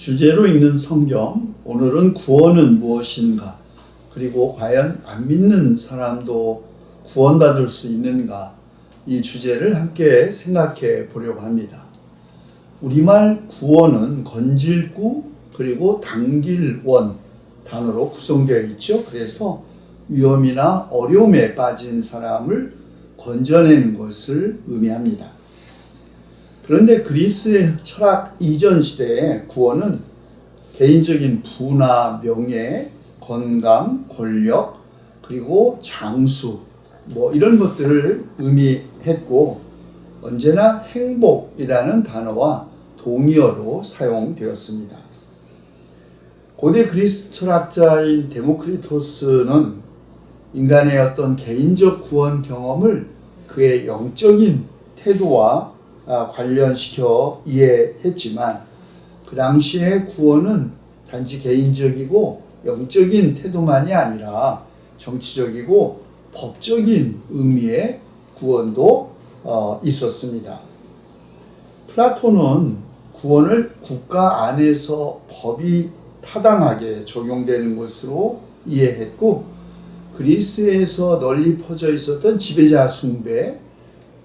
주제로 읽는 성경, 오늘은 구원은 무엇인가, 그리고 과연 안 믿는 사람도 구원받을 수 있는가, 이 주제를 함께 생각해 보려고 합니다. 우리말 구원은 건질구 그리고 당길원 단어로 구성되어 있죠. 그래서 위험이나 어려움에 빠진 사람을 건져내는 것을 의미합니다. 그런데 그리스의 철학 이전 시대에 구원은 개인적인 부나 명예, 건강, 권력, 그리고 장수 이런 것들을 의미했고, 언제나 행복이라는 단어와 동의어로 사용되었습니다. 고대 그리스 철학자인 데모크리토스는 인간의 어떤 개인적 구원 경험을 그의 영적인 태도와 관련시켜 이해했지만, 그 당시의 구원은 단지 개인적이고 영적인 태도만이 아니라 정치적이고 법적인 의미의 구원도 있었습니다. 플라톤은 구원을 국가 안에서 법이 타당하게 적용되는 것으로 이해했고, 그리스에서 널리 퍼져 있었던 지배자 숭배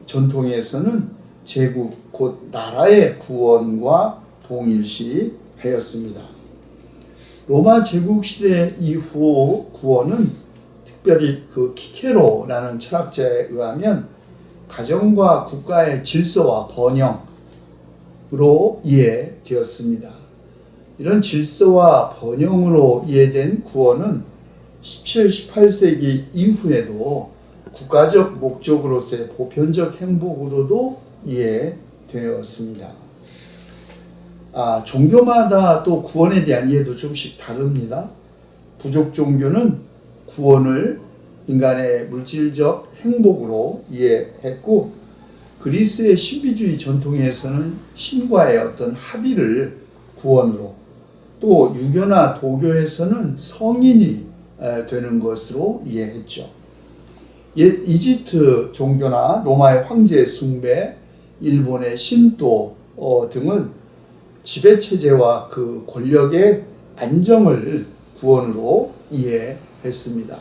전통에서는 제국, 곧 나라의 구원과 동일시하였습니다. 로마 제국 시대 이후 구원은 특별히 키케로라는 철학자에 의하면 가정과 국가의 질서와 번영으로 이해되었습니다. 이런 질서와 번영으로 이해된 구원은 17, 18세기 이후에도 국가적 목적으로서의 보편적 행복으로도 이해되었습니다. 종교마다 또 구원에 대한 이해도 좀씩 다릅니다. 부족 종교는 구원을 인간의 물질적 행복으로 이해했고, 그리스의 신비주의 전통에서는 신과의 어떤 합의를 구원으로, 또 유교나 도교에서는 성인이 되는 것으로 이해했죠. 옛 이집트 종교나 로마의 황제 숭배, 일본의 신도 등은 지배체제와 그 권력의 안정을 구원으로 이해했습니다.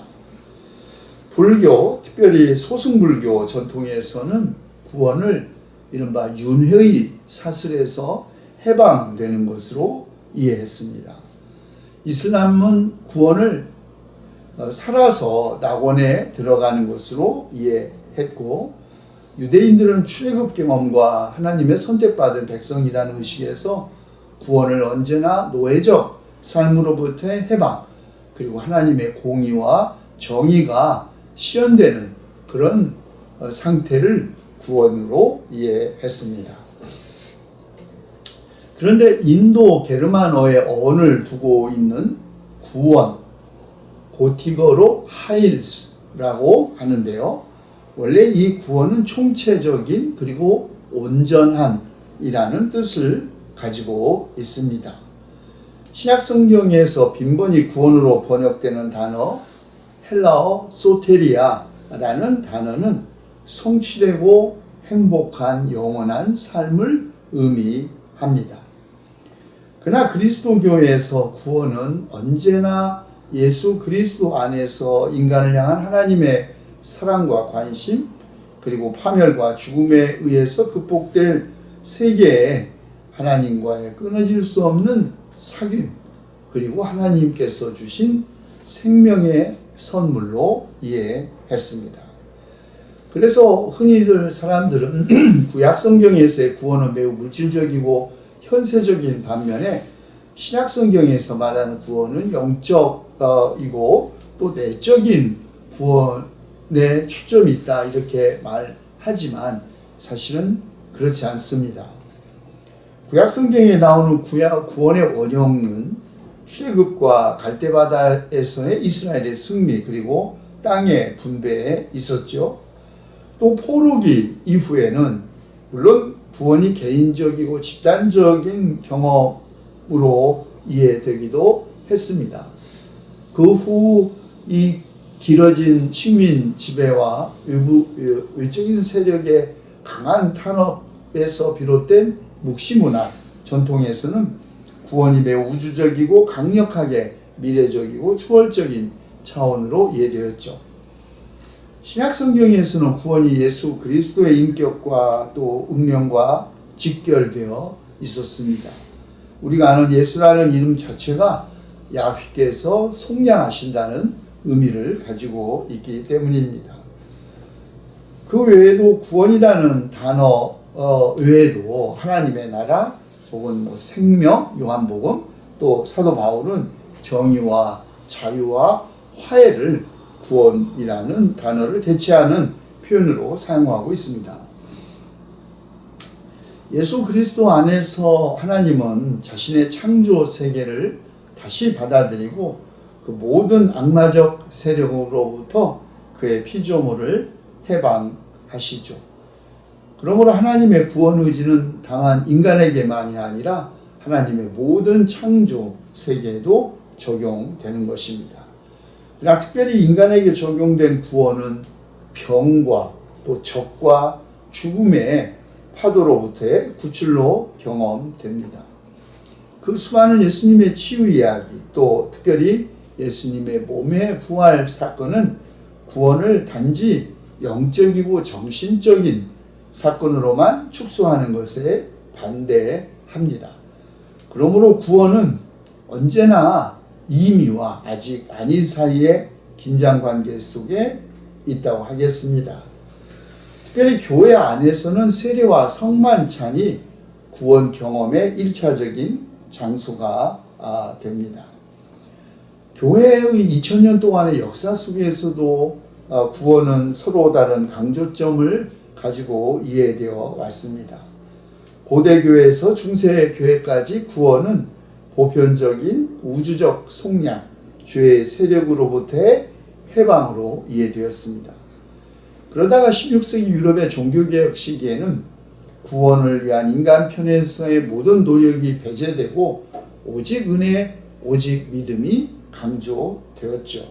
불교, 특별히 소승불교 전통에서는 구원을 이른바 윤회의 사슬에서 해방되는 것으로 이해했습니다. 이슬람은 구원을 살아서 낙원에 들어가는 것으로 이해했고, 유대인들은 출애굽 경험과 하나님의 선택받은 백성이라는 의식에서 구원을 언제나 노예적 삶으로부터의 해방, 그리고 하나님의 공의와 정의가 실현되는 그런 상태를 구원으로 이해했습니다. 그런데 인도 게르만어의 어원을 두고 있는 구원, 고티거로 하일스라고 하는데요. 원래 이 구원은 총체적인 그리고 온전함이라는 뜻을 가지고 있습니다. 신약 성경에서 빈번히 구원으로 번역되는 단어 헬라어 소테리아라는 단어는 성취되고 행복한 영원한 삶을 의미합니다. 그러나 그리스도교에서 구원은 언제나 예수 그리스도 안에서 인간을 향한 하나님의 사랑과 관심, 그리고 파멸과 죽음에 의해서 극복될 세계에 하나님과의 끊어질 수 없는 사귐, 그리고 하나님께서 주신 생명의 선물로 이해했습니다. 그래서 흔히들 사람들은 구약 성경에서의 구원은 매우 물질적이고 현세적인 반면에 신약 성경에서 말하는 구원은 영적이고 또 내적인 구원에 초점이 있다, 이렇게 말하지만 사실은 그렇지 않습니다. 구약 성경에 나오는 구원의 원형은 출애굽과 갈대바다에서의 이스라엘의 승리, 그리고 땅의 분배에 있었죠. 또 포로기 이후에는 물론 구원이 개인적이고 집단적인 경험으로 이해되기도 했습니다. 그 후 이 길어진 식민 지배와 외적인 세력의 강한 탄압에서 비롯된 묵시문화 전통에서는 구원이 매우 우주적이고 강력하게 미래적이고 초월적인 차원으로 이해되었죠. 신약 성경에서는 구원이 예수 그리스도의 인격과 또 운명과 직결되어 있었습니다. 우리가 아는 예수라는 이름 자체가 야훼께서 속량하신다는 의미를 가지고 있기 때문입니다. 그 외에도 구원이라는 단어 외에도 하나님의 나라 혹은 생명, 요한복음, 또 사도 바울은 정의와 자유와 화해를 구원이라는 단어를 대체하는 표현으로 사용하고 있습니다. 예수 그리스도 안에서 하나님은 자신의 창조 세계를 다시 받아들이고 그 모든 악마적 세력으로부터 그의 피조물을 해방하시죠. 그러므로 하나님의 구원 의지는 당한 인간에게만이 아니라 하나님의 모든 창조 세계에도 적용되는 것입니다. 그러나 특별히 인간에게 적용된 구원은 병과 또 적과 죽음의 파도로부터의 구출로 경험됩니다. 그 수많은 예수님의 치유 이야기, 또 특별히 예수님의 몸의 부활 사건은 구원을 단지 영적이고 정신적인 사건으로만 축소하는 것에 반대합니다. 그러므로 구원은 언제나 이미와 아직 아닌 사이의 긴장관계 속에 있다고 하겠습니다. 특별히 교회 안에서는 세례와 성만찬이 구원 경험의 1차적인 장소가 됩니다. 교회의 2000년 동안의 역사 속에서도 구원은 서로 다른 강조점을 가지고 이해되어 왔습니다. 고대 교회에서 중세 교회까지 구원은 보편적인 우주적 속량, 죄의 세력으로부터의 해방으로 이해되었습니다. 그러다가 16세기 유럽의 종교개혁 시기에는 구원을 위한 인간 편에서의 모든 노력이 배제되고 오직 은혜, 오직 믿음이 강조되었죠.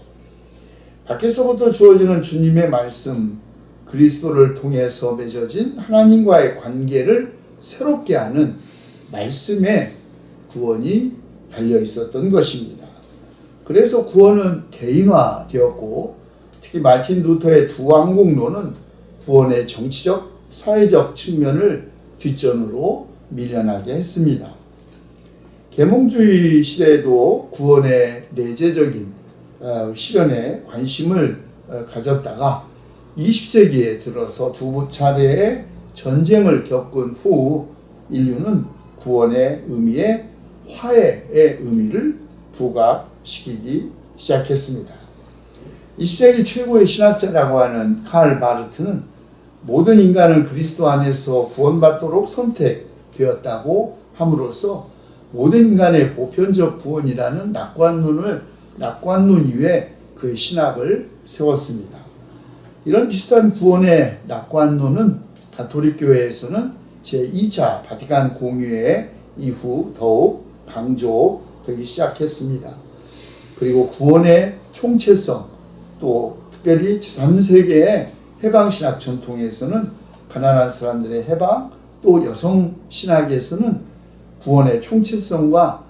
밖에서부터 주어지는 주님의 말씀, 그리스도를 통해서 맺어진 하나님과의 관계를 새롭게 하는 말씀에 구원이 달려 있었던 것입니다. 그래서 구원은 개인화되었고 특히 마틴 루터의 두 왕국론은 구원의 정치적, 사회적 측면을 뒷전으로 밀려나게 했습니다. 계몽주의 시대에도 구원의 내재적인 실현에 관심을 가졌다가 20세기에 들어서 두 차례의 전쟁을 겪은 후 인류는 구원의 의미에 화해의 의미를 부각시키기 시작했습니다. 20세기 최고의 신학자라고 하는 칼 바르트는 모든 인간은 그리스도 안에서 구원받도록 선택되었다고 함으로써 모든 인간의 보편적 구원이라는 낙관론 위에 그의 신학을 세웠습니다. 이런 비슷한 구원의 낙관론은 가톨릭 교회에서는 제2차 바티칸 공의회 이후 더욱 강조되기 시작했습니다. 그리고 구원의 총체성, 또 특별히 제3세계의 해방신학 전통에서는 가난한 사람들의 해방, 또 여성신학에서는 구원의 총체성과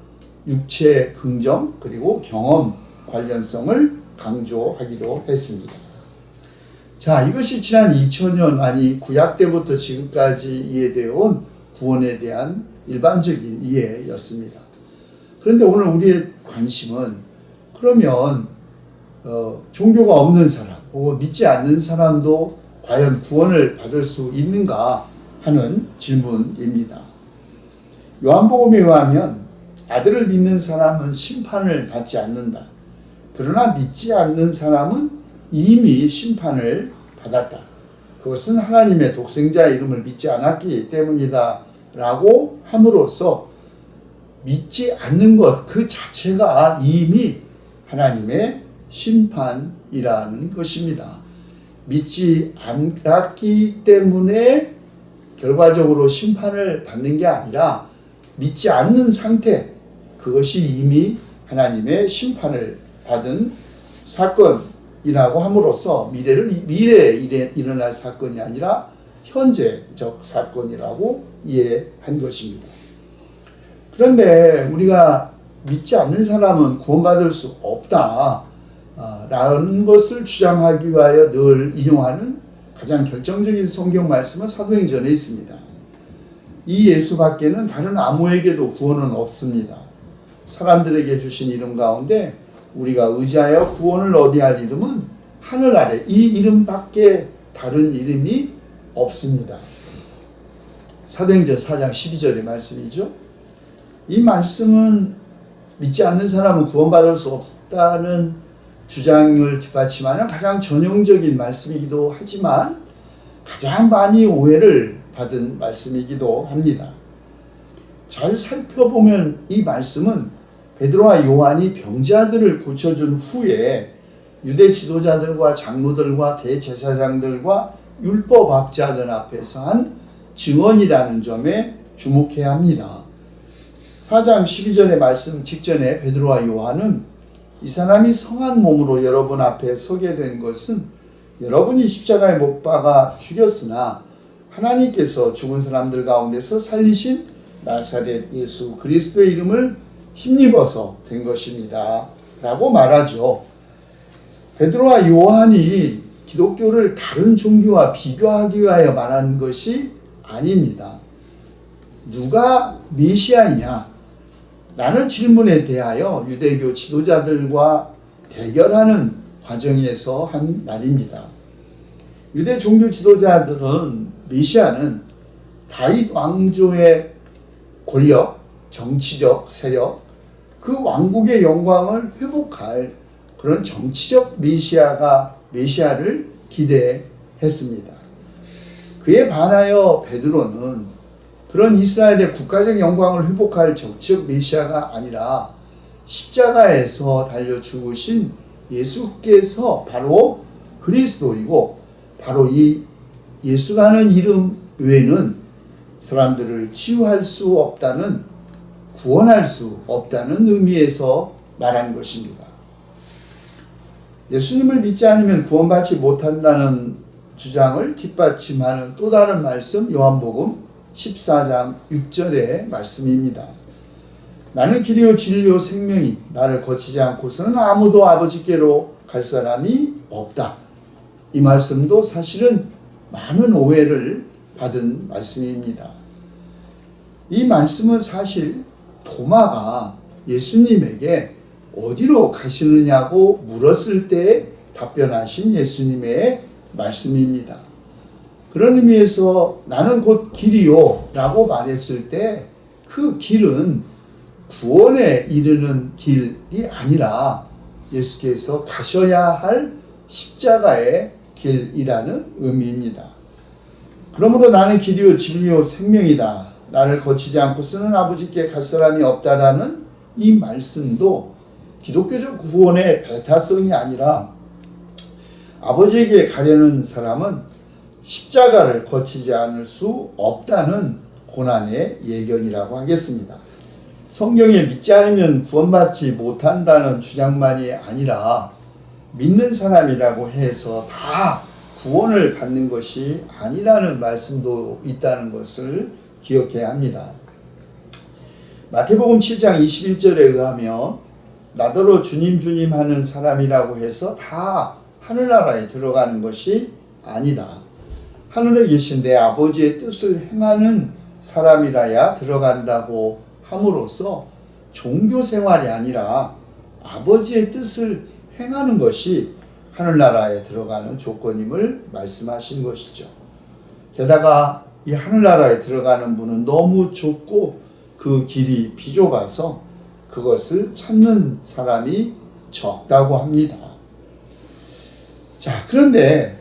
육체 긍정 그리고 경험 관련성을 강조하기도 했습니다. 자, 이것이 지난 2000년 아니 구약 때부터 지금까지 이해되어 온 구원에 대한 일반적인 이해였습니다. 그런데 오늘 우리의 관심은 그러면 종교가 없는 사람 혹은 믿지 않는 사람도 과연 구원을 받을 수 있는가 하는 질문입니다. 요한복음에 의하면 아들을 믿는 사람은 심판을 받지 않는다. 그러나 믿지 않는 사람은 이미 심판을 받았다. 그것은 하나님의 독생자 이름을 믿지 않았기 때문이다 라고 함으로써 믿지 않는 것 그 자체가 이미 하나님의 심판이라는 것입니다. 믿지 않았기 때문에 결과적으로 심판을 받는 게 아니라 믿지 않는 상태, 그것이 이미 하나님의 심판을 받은 사건이라고 함으로써 미래에 일어날 사건이 아니라 현재적 사건이라고 이해한 것입니다. 그런데 우리가 믿지 않는 사람은 구원받을 수 없다 라는 것을 주장하기 위하여 늘 인용하는 가장 결정적인 성경 말씀은 사도행전에 있습니다. 이 예수밖에는 다른 아무에게도 구원은 없습니다. 사람들에게 주신 이름 가운데 우리가 의지하여 구원을 얻어야 할 이름은 하늘 아래 이 이름밖에 다른 이름이 없습니다. 사도행전 4장 12절의 말씀이죠. 이 말씀은 믿지 않는 사람은 구원받을 수 없다는 주장을 뒷받침하는 가장 전형적인 말씀이기도 하지만 가장 많이 오해를 받은 말씀이기도 합니다. 잘 살펴보면 이 말씀은 베드로와 요한이 병자들을 고쳐준 후에 유대 지도자들과 장로들과 대제사장들과 율법학자들 앞에서 한 증언이라는 점에 주목해야 합니다. 4장 12절의 말씀 직전에 베드로와 요한은 이 사람이 성한 몸으로 여러분 앞에 서게 된 것은 여러분이 십자가에 못 박아 죽였으나 하나님께서 죽은 사람들 가운데서 살리신 나사렛 예수 그리스도의 이름을 힘입어서 된 것입니다 라고 말하죠. 베드로와 요한이 기독교를 다른 종교와 비교하기 위하여 말한 것이 아닙니다. 누가 메시아이냐? 라는 질문에 대하여 유대교 지도자들과 대결하는 과정에서 한 말입니다. 유대 종교 지도자들은 메시아는 다윗 왕조의 권력, 정치적 세력, 그 왕국의 영광을 회복할 그런 정치적 메시아를 기대했습니다. 그에 반하여 베드로는 그런 이스라엘의 국가적 영광을 회복할 정치적 메시아가 아니라 십자가에서 달려 죽으신 예수께서 바로 그리스도이고 바로 이 예수라는 이름 외에는 사람들을 치유할 수 없다는, 구원할 수 없다는 의미에서 말한 것입니다. 예수님을 믿지 않으면 구원받지 못한다는 주장을 뒷받침하는 또 다른 말씀 요한복음 14장 6절의 말씀입니다. 나는 길이요 진리요 생명이 나를 거치지 않고서는 아무도 아버지께로 갈 사람이 없다. 이 말씀도 사실은 많은 오해를 받은 말씀입니다. 이 말씀은 사실 도마가 예수님에게 어디로 가시느냐고 물었을 때 답변하신 예수님의 말씀입니다. 그런 의미에서 나는 곧 길이요 라고 말했을 때 그 길은 구원에 이르는 길이 아니라 예수께서 가셔야 할 십자가의 길이라는 의미입니다. 그러므로 나는 길이요 진리요 생명이다. 나를 거치지 않고서는 아버지께 갈 사람이 없다라는 이 말씀도 기독교적 구원의 배타성이 아니라 아버지에게 가려는 사람은 십자가를 거치지 않을 수 없다는 고난의 예견이라고 하겠습니다. 성경에 믿지 않으면 구원받지 못한다는 주장만이 아니라 믿는 사람이라고 해서 다 구원을 받는 것이 아니라는 말씀도 있다는 것을 기억해야 합니다. 마태복음 7장 21절에 의하면 나더러 주님 주님 하는 사람이라고 해서 다 하늘나라에 들어가는 것이 아니다. 하늘에 계신 내 아버지의 뜻을 행하는 사람이라야 들어간다고 함으로써 종교생활이 아니라 아버지의 뜻을 행하는 것이 하늘나라에 들어가는 조건임을 말씀하신 것이죠. 게다가 이 하늘나라에 들어가는 문은 너무 좁고 그 길이 비좁아서 그것을 찾는 사람이 적다고 합니다. 자, 그런데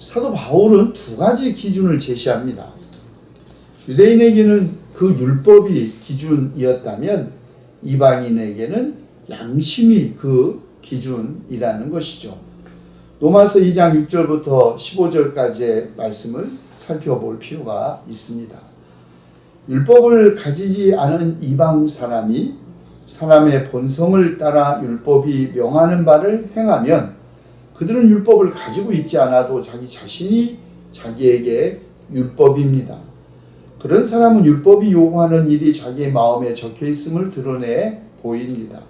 사도 바울은 두 가지 기준을 제시합니다. 유대인에게는 그 율법이 기준이었다면 이방인에게는 양심이 그 기준이라는 것이죠. 로마서 2장 6절부터 15절까지의 말씀을 살펴볼 필요가 있습니다. 율법을 가지지 않은 이방 사람이 사람의 본성을 따라 율법이 명하는 바를 행하면 그들은 율법을 가지고 있지 않아도 자기 자신이 자기에게 율법입니다. 그런 사람은 율법이 요구하는 일이 자기의 마음에 적혀 있음을 드러내 보입니다.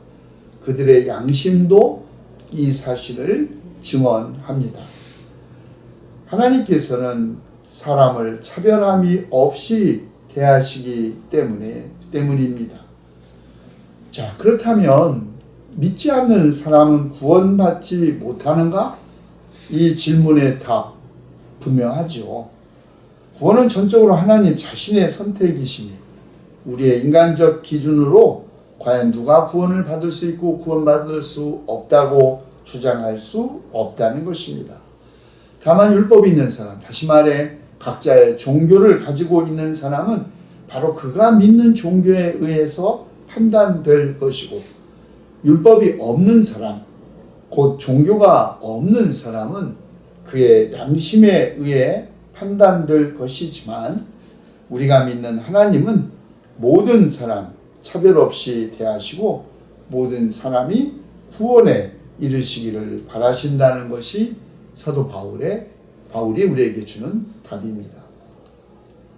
그들의 양심도 이 사실을 증언합니다. 하나님께서는 사람을 차별함이 없이 대하시기 때문입니다. 자, 그렇다면 믿지 않는 사람은 구원받지 못하는가? 이 질문의 답 분명하죠. 구원은 전적으로 하나님 자신의 선택이시니 우리의 인간적 기준으로 과연 누가 구원을 받을 수 있고 구원받을 수 없다고 주장할 수 없다는 것입니다. 다만 율법이 있는 사람, 다시 말해 각자의 종교를 가지고 있는 사람은 바로 그가 믿는 종교에 의해서 판단될 것이고, 율법이 없는 사람, 곧 종교가 없는 사람은 그의 양심에 의해 판단될 것이지만, 우리가 믿는 하나님은 모든 사람 차별 없이 대하시고 모든 사람이 구원에 이르시기를 바라신다는 것이 사도 바울이 우리에게 주는 답입니다.